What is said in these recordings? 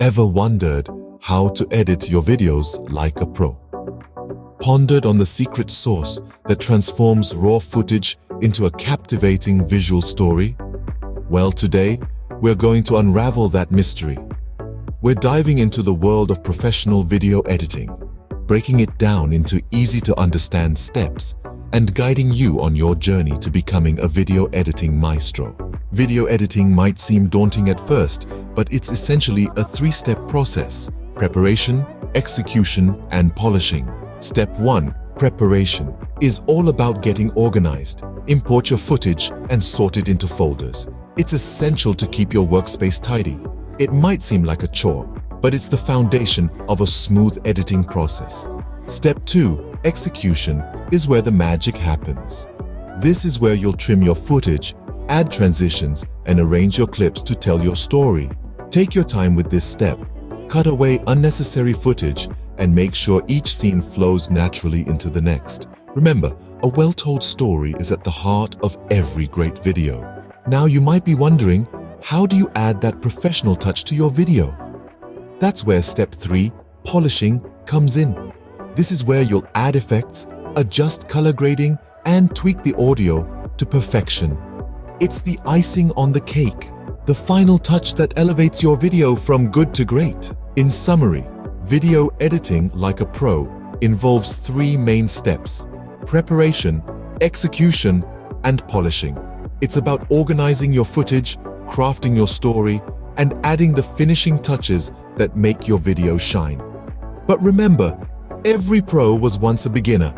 Ever wondered how to edit your videos like a pro? Pondered on the secret sauce that transforms raw footage into a captivating visual story? Well, today, we're going to unravel that mystery. We're diving into the world of professional video editing, breaking it down into easy-to-understand steps and guiding you on your journey to becoming a video editing maestro. Video editing might seem daunting at first, but it's essentially a three-step process: preparation, execution, and polishing. Step 1, preparation, is all about getting organized. Import your footage and sort it into folders. It's essential to keep your workspace tidy. It might seem like a chore, but it's the foundation of a smooth editing process. Step 2, execution, is where the magic happens. This is where you'll trim your footage, add transitions, and arrange your clips to tell your story. Take your time with this step. Cut away unnecessary footage and make sure each scene flows naturally into the next. Remember, a well-told story is at the heart of every great video. Now you might be wondering, how do you add that professional touch to your video? That's where step 3, polishing, comes in. This is where you'll add effects, adjust color grading, and tweak the audio to perfection. It's the icing on the cake, the final touch that elevates your video from good to great. In summary, video editing like a pro involves 3 main steps: preparation, execution, and polishing. It's about organizing your footage, crafting your story, and adding the finishing touches that make your video shine. But remember, every pro was once a beginner.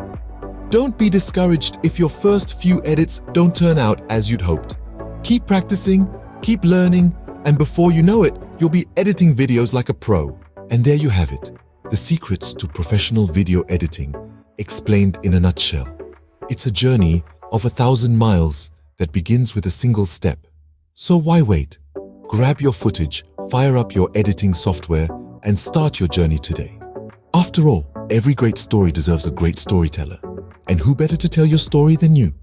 Don't be discouraged if your first few edits don't turn out as you'd hoped. Keep practicing, keep learning, and before you know it, you'll be editing videos like a pro. And there you have it, the secrets to professional video editing, explained in a nutshell. It's a journey of 1,000 miles that begins with a single step. So why wait? Grab your footage, fire up your editing software, and start your journey today. After all, every great story deserves a great storyteller. And who better to tell your story than you?